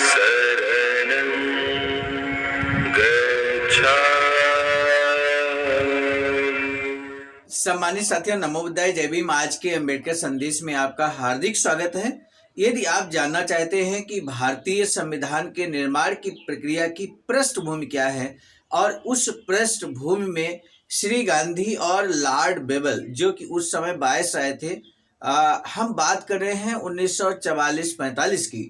शरणं गच्छामि। सम्मानित साथियों, नमो बुद्धाय, जय भीम। आज के अम्बेडकर संदेश में आपका हार्दिक स्वागत है। यदि आप जानना चाहते हैं कि भारतीय संविधान के निर्माण की प्रक्रिया की पृष्ठभूमि क्या है और उस पृष्ठभूमि में श्री गांधी और लॉर्ड बेबल जो कि उस समय वायसराय थे, हम बात कर रहे हैं 1944-45 की।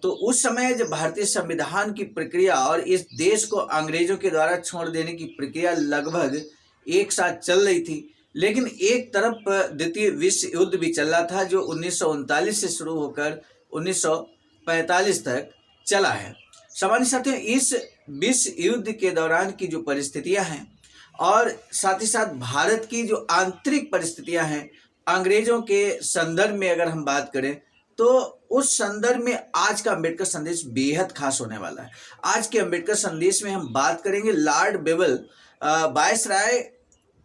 तो उस समय जब भारतीय संविधान की प्रक्रिया और इस देश को अंग्रेजों के द्वारा छोड़ देने की प्रक्रिया लगभग एक साथ चल रही थी, लेकिन एक तरफ द्वितीय विश्व युद्ध भी चल रहा था जो 1939 से शुरू होकर 1945 तक चला है। सामान्य साथियों, इस विश्व युद्ध के दौरान की जो परिस्थितियां हैं और साथ ही साथ भारत की जो आंतरिक परिस्थितियां हैं, अंग्रेजों के संदर्भ में अगर हम बात करें तो उस संदर्भ में आज का अम्बेडकर संदेश बेहद खास होने वाला है। आज के अम्बेडकर संदेश में हम बात करेंगे लॉर्ड बेबल, वायसराय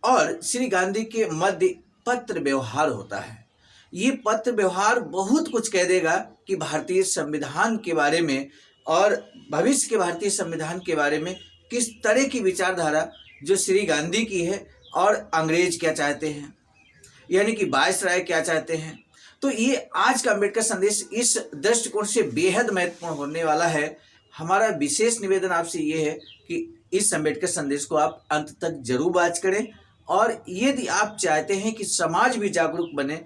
और श्री गांधी के मध्य पत्र व्यवहार होता है। ये पत्र व्यवहार बहुत कुछ कह देगा कि भारतीय संविधान के बारे में और भविष्य के भारतीय संविधान के बारे में किस तरह की विचारधारा जो श्री गांधी की है और अंग्रेज क्या चाहते हैं, यानी कि वायसराय क्या चाहते हैं। तो ये आज का अम्बेडकर संदेश इस दृष्टिकोण से बेहद महत्वपूर्ण होने वाला है। हमारा विशेष निवेदन आपसे ये है कि इस अम्बेडकर संदेश को आप अंत तक जरूर वाच करें, और यदि आप चाहते हैं कि समाज भी जागरूक बने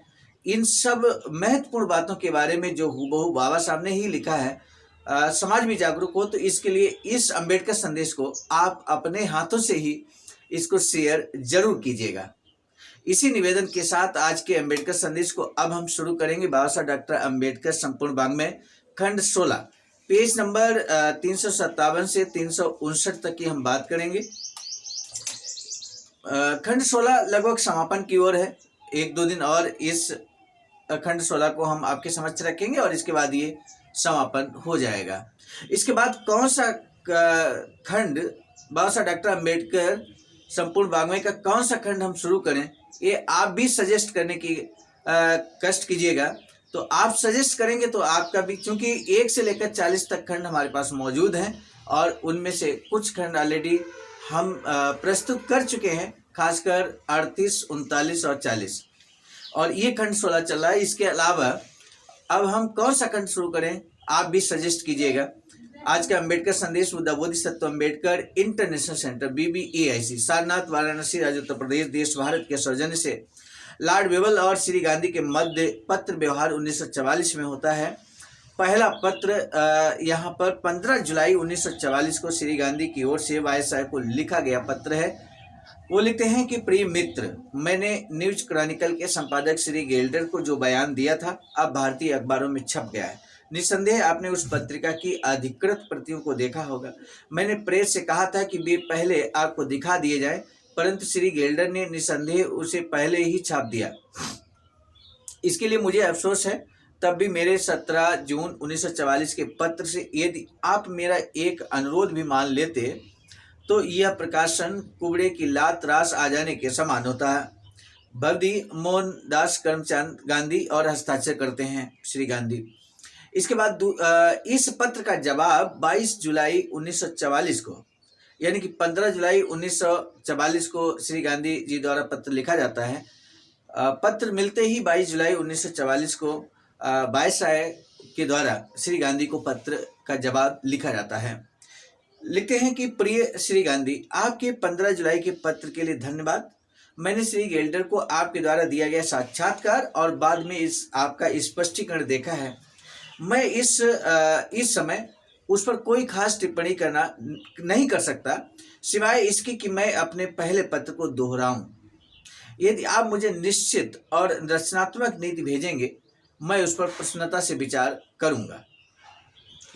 इन सब महत्वपूर्ण बातों के बारे में जो हूबहू बाबा साहब ने ही लिखा है, समाज भी जागरूक हो, तो इसके लिए इस अम्बेडकर संदेश को आप अपने हाथों से ही इसको शेयर जरूर कीजिएगा। इसी निवेदन के साथ आज के अम्बेडकर संदेश को अब हम शुरू करेंगे। बाबा साहब डॉक्टर अम्बेडकर संपूर्ण वाङ्मय खंड 16 पेज नंबर 357 से 359 तक की हम बात करेंगे। खंड 16 लगभग समापन की ओर है। 1-2 दिन और इस खंड 16 को हम आपके समक्ष रखेंगे और इसके बाद ये समापन हो जाएगा। इसके बाद कौन सा खंड बाबा साहब डॉक्टर अम्बेडकर संपूर्ण वाङ्मय का कौन सा खंड हम शुरू करें, ये आप भी सजेस्ट करने की कष्ट कीजिएगा। तो आप सजेस्ट करेंगे तो आपका भी, क्योंकि 1 से लेकर 40 तक खंड हमारे पास मौजूद हैं और उनमें से कुछ खंड ऑलरेडी हम प्रस्तुत कर चुके हैं, खासकर 38, 39 और 40, और ये खंड 16 चल रहा है। इसके अलावा अब हम कौन सा खंड शुरू करें, आप भी सजेस्ट कीजिएगा। आज का अम्बेडकर संदेश Buddha Bodhisattva Ambedkar international centre BBAIC Sarnath Varanasi राज्य उत्तर प्रदेश देश भारत के सौजन्य से लॉर्ड बेबल और श्री गांधी के मध्य पत्र व्यवहार 1944 में होता है। पहला पत्र यहाँ पर 15 जुलाई 1944 को श्री गांधी की ओर से वायसराय को लिखा गया पत्र है। वो लिखते हैं कि प्रिय मित्र, मैंने न्यूज क्रॉनिकल के संपादक श्री गेल्डर को जो बयान दिया था अब भारतीय अखबारों में छप गया है। निस्संदेह आपने उस पत्रिका की अधिकृत प्रतियों को देखा होगा। मैंने प्रेस से कहा था कि वे पहले आपको दिखा दिए जाए, परंतु श्री गेल्डर ने निस्संदेह उसे पहले ही छाप दिया। इसके लिए मुझे अफसोस है। तब भी मेरे 17 जून 1944 के पत्र से यदि आप मेरा एक अनुरोध भी मान लेते तो यह प्रकाशन कुबड़े की लात रास आ जाने के समान होता है। भवदी मोहनदास करमचंद गांधी और हस्ताक्षर करते हैं श्री गांधी। इसके बाद इस पत्र का जवाब 22 जुलाई 1944 को, यानी कि 15 जुलाई 1944 को श्री गांधी जी द्वारा पत्र लिखा जाता है। पत्र मिलते ही 22 जुलाई 1944 को वायसराय के द्वारा श्री गांधी को पत्र का जवाब लिखा जाता है। लिखते हैं कि प्रिय श्री गांधी, आपके 15 जुलाई के पत्र के लिए धन्यवाद। मैंने श्री गेल्डर को आपके द्वारा दिया गया साक्षात्कार और बाद में आपका स्पष्टीकरण देखा है। मैं इस समय उस पर कोई खास टिप्पणी करना नहीं कर सकता, सिवाय इसके कि मैं अपने पहले पत्र को दोहराऊं। यदि आप मुझे निश्चित और रचनात्मक नीति भेजेंगे, मैं उस पर प्रसन्नता से विचार करूंगा।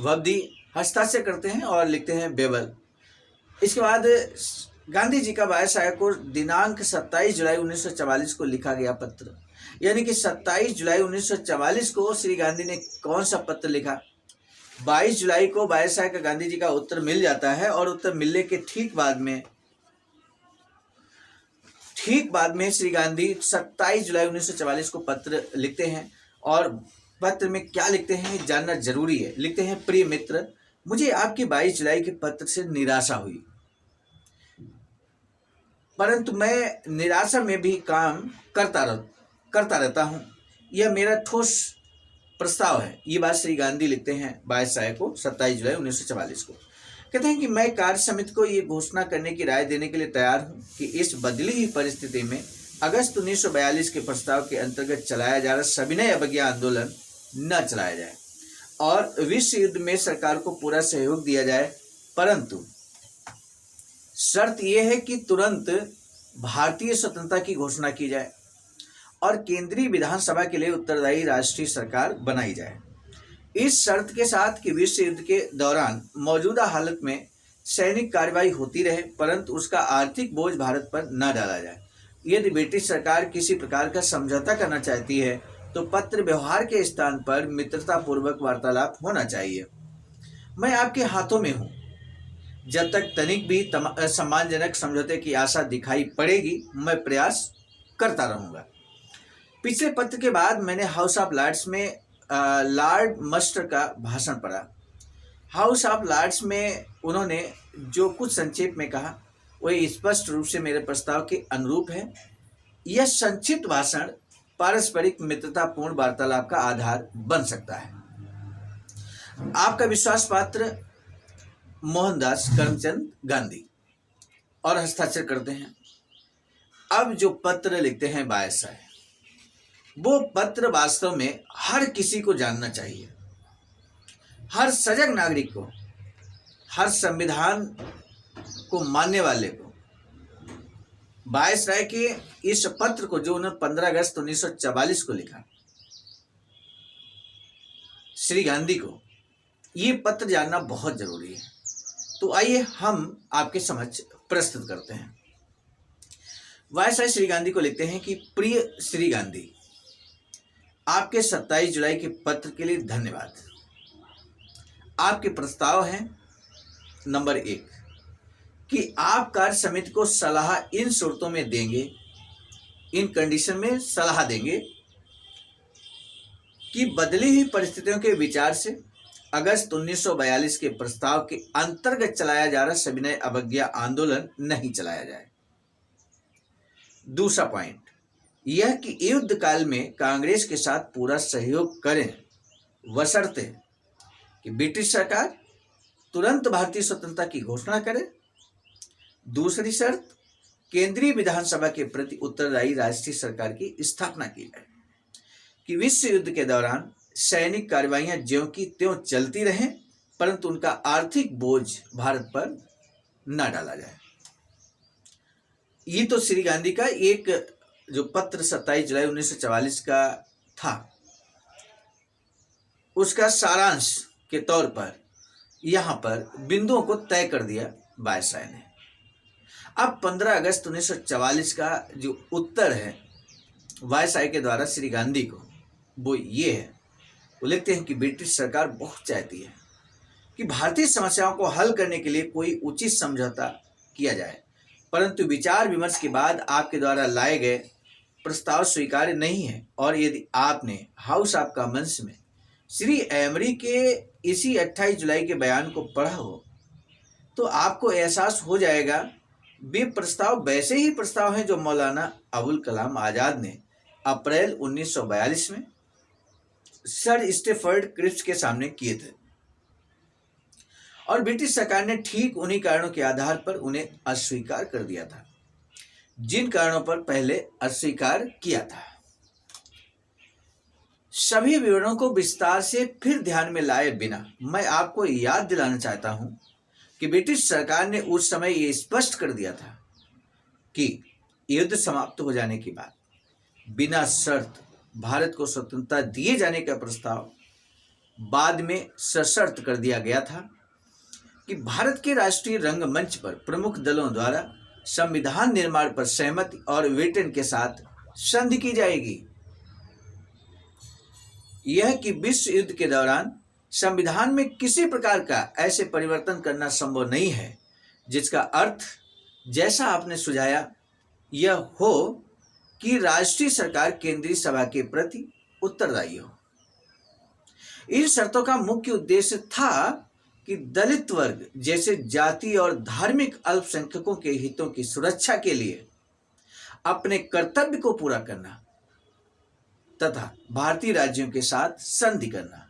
वब्दी हस्ताक्षर करते हैं और लिखते हैं बेबल। इसके बाद गांधी जी का वायसराय को दिनांक 27 जुलाई 1944 को लिखा गया पत्र, यानी कि 27 जुलाई 1944 को श्री गांधी ने कौन सा पत्र लिखा। 22 जुलाई को वायसराय का गांधी जी का उत्तर मिल जाता है और उत्तर मिलने के ठीक बाद में श्री गांधी 27 जुलाई 1944 को पत्र लिखते हैं और पत्र में क्या लिखते हैं जानना जरूरी है। लिखते हैं, प्रिय मित्र, मुझे आपकी 22 जुलाई के पत्र से निराशा हुई, परंतु मैं निराशा में भी काम करता रहता हूँ। यह मेरा ठोस प्रस्ताव है। ये बात श्री गांधी लिखते हैं 22 को 27 जुलाई 1944 को। कहते हैं कि मैं कार्य समिति को ये घोषणा करने की राय देने के लिए तैयार हूँ कि इस बदली हुई परिस्थिति में अगस्त 1942 के प्रस्ताव के अंतर्गत चलाया जा रहा सविनय अवज्ञा आंदोलन न चलाया जाए और विश्व युद्ध में सरकार को पूरा सहयोग दिया जाए, परंतु शर्त यह है कि तुरंत भारतीय स्वतंत्रता की घोषणा की जाए और केंद्रीय विधानसभा के लिए उत्तरदायी राष्ट्रीय सरकार बनाई जाए। इस शर्त के साथ कि विश्व युद्ध के दौरान मौजूदा हालत में सैनिक कार्रवाई होती रहे, परंतु उसका आर्थिक बोझ भारत पर न डाला जाए। यदि ब्रिटिश सरकार किसी प्रकार का समझौता करना चाहती है तो पत्र व्यवहार के स्थान पर मित्रतापूर्वक वार्तालाप होना चाहिए। मैं आपके हाथों में हूँ। जब तक तनिक भी सम्मानजनक समझौते की आशा दिखाई पड़ेगी, मैं प्रयास करता रहूँगा। पिछले पत्र के बाद मैंने हाउस ऑफ लॉर्ड्स में लॉर्ड मस्टर का भाषण पढ़ा। हाउस ऑफ लॉर्ड्स में उन्होंने जो कुछ संक्षेप में कहा वह स्पष्ट रूप से मेरे प्रस्ताव के अनुरूप है। यह संक्षिप्त भाषण पारस्परिक मित्रतापूर्ण वार्तालाप का आधार बन सकता है। आपका विश्वास पात्र मोहनदास करमचंद गांधी। और हस्ताक्षर करते हैं। अब जो पत्र लिखते हैं 22 वो पत्र वास्तव में हर किसी को जानना चाहिए, हर सजग नागरिक को, हर संविधान को मानने वाले को। 22 के इस पत्र को जो उन्होंने 15 अगस्त 1944 को लिखा श्री गांधी को, ये पत्र जानना बहुत जरूरी है। तो आइए हम आपके समक्ष प्रस्तुत करते हैं। 22 श्री गांधी को लिखते हैं कि प्रिय श्री गांधी, आपके 27 जुलाई के पत्र के लिए धन्यवाद। आपके प्रस्ताव हैं नंबर 1 कि आप कार्य समिति को सलाह इन शर्तों में देंगे, इन कंडीशन में सलाह देंगे कि बदली हुई परिस्थितियों के विचार से अगस्त 1942 के प्रस्ताव के अंतर्गत चलाया जा रहा सविनय अवज्ञा आंदोलन नहीं चलाया जाए। दूसरा पॉइंट यह कि युद्ध काल में कांग्रेस के साथ पूरा सहयोग करें, बशर्ते कि ब्रिटिश सरकार तुरंत भारतीय स्वतंत्रता की घोषणा करे। दूसरी शर्त, केंद्रीय विधानसभा के प्रति उत्तरदायी राष्ट्रीय सरकार की स्थापना की जाए कि विश्व युद्ध के दौरान सैनिक कार्रवाइयां ज्यों की त्यों चलती रहें, परंतु उनका आर्थिक बोझ भारत पर न डाला जाए। ये तो श्री गांधी का एक जो पत्र 27 जुलाई 1944 का था, उसका सारांश के तौर पर यहाँ पर बिंदुओं को तय कर दिया 22 ने। अब 15 अगस्त 1944 का जो उत्तर है 22 के द्वारा श्री गांधी को, वो ये है, वो लिखते हैं कि ब्रिटिश सरकार बहुत चाहती है कि भारतीय समस्याओं को हल करने के लिए कोई उचित समझौता किया जाए, परंतु विचार विमर्श के बाद आपके द्वारा लाए गए प्रस्ताव स्वीकार्य नहीं है। और यदि आपने हाउस ऑफ कॉमन्स में श्री एमरी के इसी 28 जुलाई के बयान को पढ़ा हो तो आपको एहसास हो जाएगा वे प्रस्ताव वैसे ही प्रस्ताव हैं जो मौलाना अबुल कलाम आज़ाद ने अप्रैल 1942 में सर स्टेफर्ड क्रिप्स के सामने किए थे और ब्रिटिश सरकार ने ठीक उन्हीं कारणों के आधार पर उन्हें अस्वीकार कर दिया था जिन कारणों पर पहले अस्वीकार किया था। सभी विवरणों को विस्तार से फिर ध्यान में लाए बिना मैं आपको याद दिलाना चाहता हूं कि ब्रिटिश सरकार ने उस समय ये स्पष्ट कर दिया था कि युद्ध समाप्त हो जाने के बाद बिना शर्त भारत को स्वतंत्रता दिए जाने का प्रस्ताव बाद में सशर्त कर दिया गया था कि भारत के राष्ट्रीय रंगमंच पर प्रमुख दलों द्वारा संविधान निर्माण पर सहमति और ब्रिटेन के साथ संधि की जाएगी। यह कि विश्व युद्ध के दौरान संविधान में किसी प्रकार का ऐसे परिवर्तन करना संभव नहीं है जिसका अर्थ, जैसा आपने सुझाया, यह हो कि राष्ट्रीय सरकार केंद्रीय सभा के प्रति उत्तरदायी हो। इन शर्तों का मुख्य उद्देश्य था कि दलित वर्ग जैसे जाति और धार्मिक अल्पसंख्यकों के हितों की सुरक्षा के लिए अपने कर्तव्य को पूरा करना तथा भारतीय राज्यों के साथ संधि करना।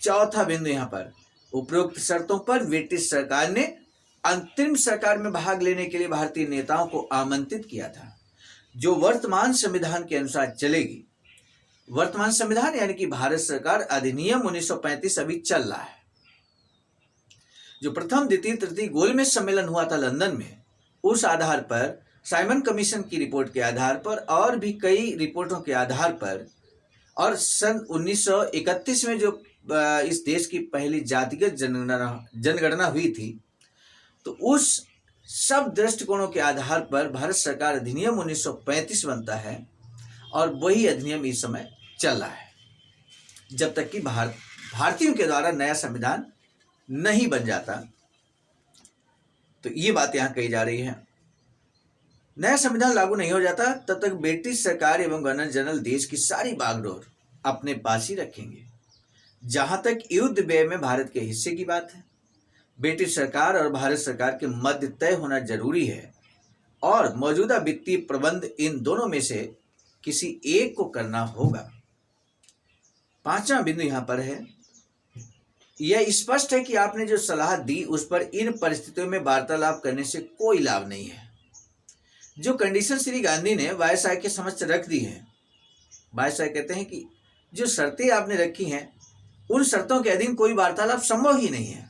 चौथा बिंदु यहाँ पर, उपरोक्त शर्तों पर ब्रिटिश सरकार ने अंतरिम सरकार में भाग लेने के लिए भारतीय नेताओं को आमंत्रित किया था, जो वर्तमान संविधान के अनुसार चलेगी। वर्तमान संविधान यानी कि भारत सरकार अधिनियम 1935 अभी चल रहा है। जो प्रथम द्वितीय तृतीय गोलमेज सम्मेलन हुआ था लंदन में, उस आधार पर, साइमन कमीशन की रिपोर्ट के आधार पर और भी कई रिपोर्टों के आधार पर, और सन 1931 में जो इस देश की पहली जातिगत जनगणना हुई थी, तो उस सब दृष्टिकोणों के आधार पर भारत सरकार अधिनियम 1935 बनता है और वही अधिनियम इस समय चल रहा है, जब तक कि भारतीयों के द्वारा नया संविधान नहीं बन जाता। तो ये बात यहाँ कही जा रही है। नया संविधान लागू नहीं हो जाता तब तक ब्रिटिश सरकार एवं गवर्नर जनरल देश की सारी बागडोर अपने पास ही रखेंगे। जहां तक युद्ध व्यय में भारत के हिस्से की बात है, ब्रिटिश सरकार और भारत सरकार के मध्य तय होना जरूरी है और मौजूदा वित्तीय प्रबंध इन दोनों में से किसी एक को करना होगा। पांचवा बिंदु यहां पर है, यह स्पष्ट है कि आपने जो सलाह दी उस पर इन परिस्थितियों में वार्तालाप करने से कोई लाभ नहीं है। जो कंडीशन श्री गांधी ने वायसराय के समक्ष रख दी है, वायसराय कहते हैं कि जो शर्तें आपने रखी हैं उन शर्तों के अधीन कोई वार्तालाप संभव ही नहीं है।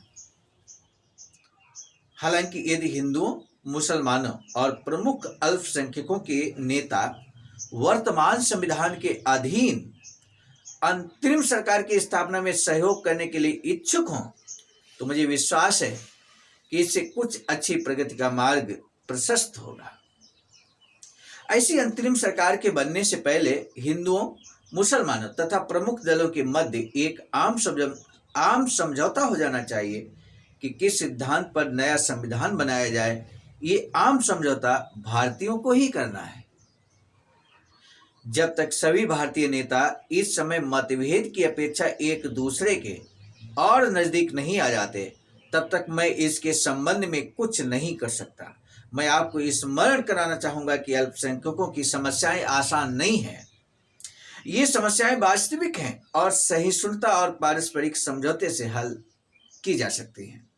हालांकि यदि हिंदुओं, मुसलमानों और प्रमुख अल्पसंख्यकों के नेता वर्तमान संविधान के अधीन अंतरिम सरकार की स्थापना में सहयोग करने के लिए इच्छुक हों, तो मुझे विश्वास है कि इससे कुछ अच्छी प्रगति का मार्ग प्रशस्त होगा। ऐसी अंतरिम सरकार के बनने से पहले हिंदुओं, मुसलमानों तथा प्रमुख दलों के मध्य एक आम समझौता हो जाना चाहिए कि किस सिद्धांत पर नया संविधान बनाया जाए। ये आम समझौता भारतीयों को ही करना है। जब तक सभी भारतीय नेता इस समय मतभेद की अपेक्षा एक दूसरे के और नजदीक नहीं आ जाते, तब तक मैं इसके संबंध में कुछ नहीं कर सकता। मैं आपको स्मरण कराना चाहूंगा कि अल्पसंख्यकों की समस्याएं आसान नहीं हैं। ये समस्याएं वास्तविक हैं और सहिष्णुता और पारस्परिक समझौते से हल की जा सकती हैं।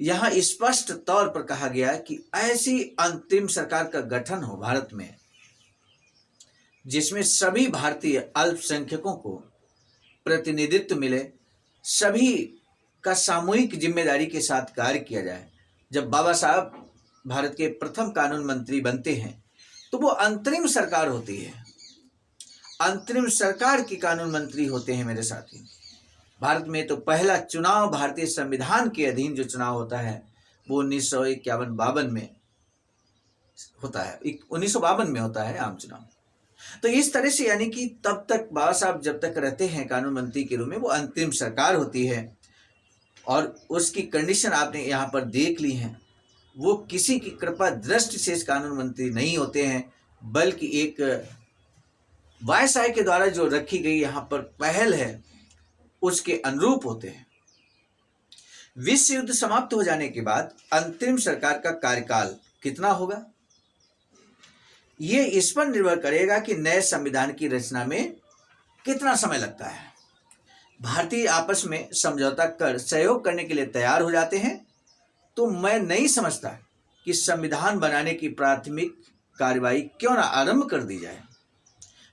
यहाँ स्पष्ट तौर पर कहा गया कि ऐसी अंतिम सरकार का गठन हो भारत में, जिसमें सभी भारतीय अल्पसंख्यकों को प्रतिनिधित्व मिले, सभी का सामूहिक जिम्मेदारी के साथ कार्य किया जाए। जब बाबा साहब भारत के प्रथम कानून मंत्री बनते हैं तो वो अंतरिम सरकार होती है, अंतरिम सरकार के कानून मंत्री होते हैं मेरे साथी। भारत में तो पहला चुनाव भारतीय संविधान के अधीन जो चुनाव होता है वो 1951-52 में होता है, 1952 में होता है आम चुनाव। तो इस तरह से यानी कि तब तक बाबा साहब जब तक रहते हैं कानून मंत्री के रूप में, वो अंतिम सरकार होती है और उसकी कंडीशन आपने यहाँ पर देख ली है। वो किसी की कृपा दृष्टि से इस कानून मंत्री नहीं होते हैं, बल्कि एक वायसराय के द्वारा जो रखी गई यहाँ पर पहल है उसके अनुरूप होते हैं। विश्व युद्ध समाप्त हो जाने के बाद अंतरिम सरकार का कार्यकाल कितना होगा, ये इस पर निर्भर करेगा कि नए संविधान की रचना में कितना समय लगता है। भारतीय आपस में समझौता कर सहयोग करने के लिए तैयार हो जाते हैं, तो मैं नहीं समझता कि संविधान बनाने की प्राथमिक कार्रवाई क्यों ना आरंभ कर दी जाए।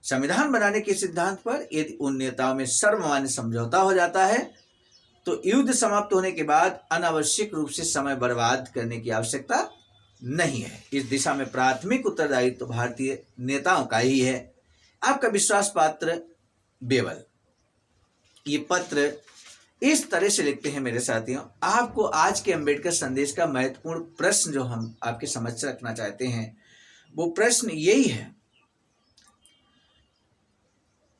संविधान बनाने के सिद्धांत पर यदि उन नेताओं में सर्वमान्य समझौता हो जाता है तो युद्ध समाप्त होने के बाद अनावश्यक रूप से समय बर्बाद करने की आवश्यकता नहीं है। इस दिशा में प्राथमिक उत्तरदायित्व तो भारतीय नेताओं का ही है। आपका विश्वास पात्र बेवल ये पत्र इस तरह से लिखते हैं मेरे साथियों। आपको आज के अंबेडकर संदेश का महत्वपूर्ण प्रश्न जो हम आपके समक्ष रखना चाहते हैं वो प्रश्न यही है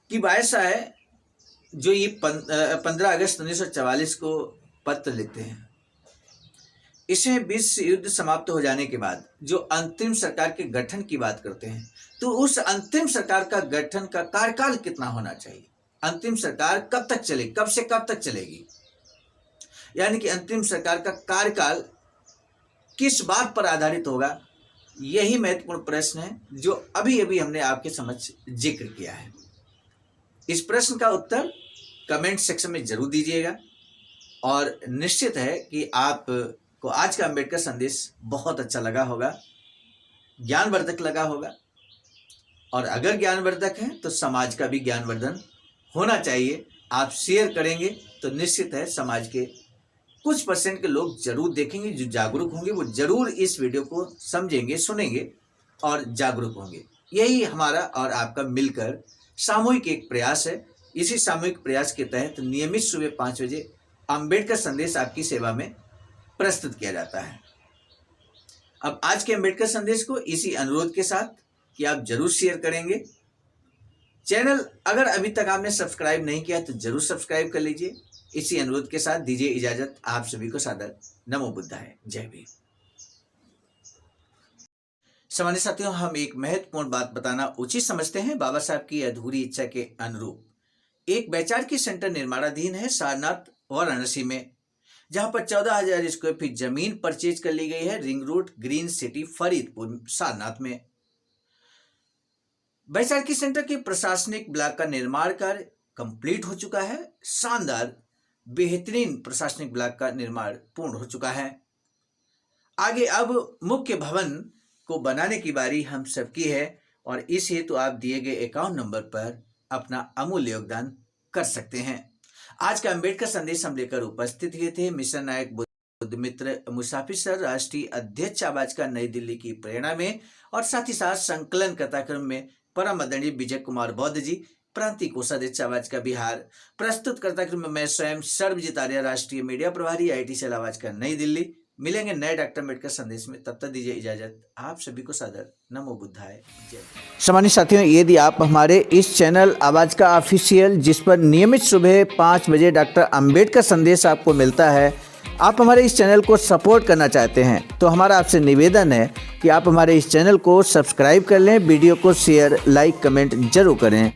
कि वायसराय जो ये 15 अगस्त 1944 को पत्र लिखते हैं, इसमें विश्व युद्ध समाप्त हो जाने के बाद जो अंतिम सरकार के गठन की बात करते हैं, तो उस अंतिम सरकार का गठन का कार्यकाल कितना होना चाहिए। अंतिम सरकार कब तक चलेगी, कब से कब तक चलेगी, यानी कि अंतिम सरकार का कार्यकाल किस बात पर आधारित होगा, यही महत्वपूर्ण प्रश्न है जो अभी अभी हमने आपके समक्ष जिक्र किया है। इस प्रश्न का उत्तर कमेंट सेक्शन में जरूर दीजिएगा और निश्चित है कि आपको आज का अंबेडकर संदेश बहुत अच्छा लगा होगा, ज्ञानवर्धक लगा होगा, और अगर ज्ञानवर्धक है तो समाज का भी ज्ञानवर्धन होना चाहिए। आप शेयर करेंगे तो निश्चित है समाज के कुछ परसेंट के लोग जरूर देखेंगे, जो जागरूक होंगे वो जरूर इस वीडियो को समझेंगे, सुनेंगे और जागरूक होंगे। यही हमारा और आपका मिलकर सामूहिक एक प्रयास है। इसी सामूहिक प्रयास के तहत नियमित सुबह 5 बजे अंबेडकर संदेश आपकी सेवा में प्रस्तुत किया जाता है। अब आज के अंबेडकर संदेश को इसी अनुरोध के साथ कि आप जरूर शेयर करेंगे। चैनल अगर अभी तक आपने सब्सक्राइब नहीं किया तो जरूर सब्सक्राइब कर लीजिए। इसी अनुरोध के साथ दीजिए इजाजत। आप सभी को सादर नमो बुद्धाय, जय भीम। सामान्य साथियों, हम एक महत्वपूर्ण बात बताना उचित समझते हैं। बाबा साहब की अधूरी इच्छा के अनुरूप एक वैचारिकी सेंटर निर्माणाधीन है सारनाथ वाराणसी में, जहां पर 14,000 स्क्वायर फीट जमीन परचेज कर ली गई है ring road green city Faridpur Sarnath में। वैचारिकी सेंटर के प्रशासनिक ब्लॉक का निर्माण कार्य कंप्लीट हो चुका है। शानदार बेहतरीन प्रशासनिक ब्लॉक का निर्माण पूर्ण हो चुका है। आगे अब मुख्य भवन को बनाने की बारी हम सबकी है और इस हेतु आप दिए गए अकाउंट नंबर पर अपना अमूल्य योगदान कर सकते हैं। आज का अंबेडकर संदेश हम लेकर उपस्थित हुए थे मिशन नायक बुद्ध मित्र मुसाफिर सर, राष्ट्रीय अध्यक्ष आवाज का नई दिल्ली की प्रेरणा में, और साथ ही साथ संकलन कथाक्रम में परम आदरणीय विजय कुमार बौद्ध जी, प्रांतीय कोषाध्यक्ष आवाज का बिहार। प्रस्तुत करता में मैं स्वयं सर्वजीत आर्य, राष्ट्रीय मीडिया प्रभारी, IT सेल आवाज का नई दिल्ली। मिलेंगे नए डॉक्टर अम्बेडकर संदेश में, तब तक दीजिए इजाजत। आप सभी को सादर नमो बुद्धाय, जय। सामान्य साथियों, यदि आप हमारे इस चैनल आवाज का ऑफिशियल, जिस पर नियमित सुबह 5 बजे डॉक्टर अम्बेडकर संदेश आपको मिलता है, आप हमारे इस चैनल को सपोर्ट करना चाहते हैं तो हमारा आपसे निवेदन है कि आप हमारे इस चैनल को सब्सक्राइब कर लें, वीडियो को शेयर, लाइक, कमेंट जरूर करें।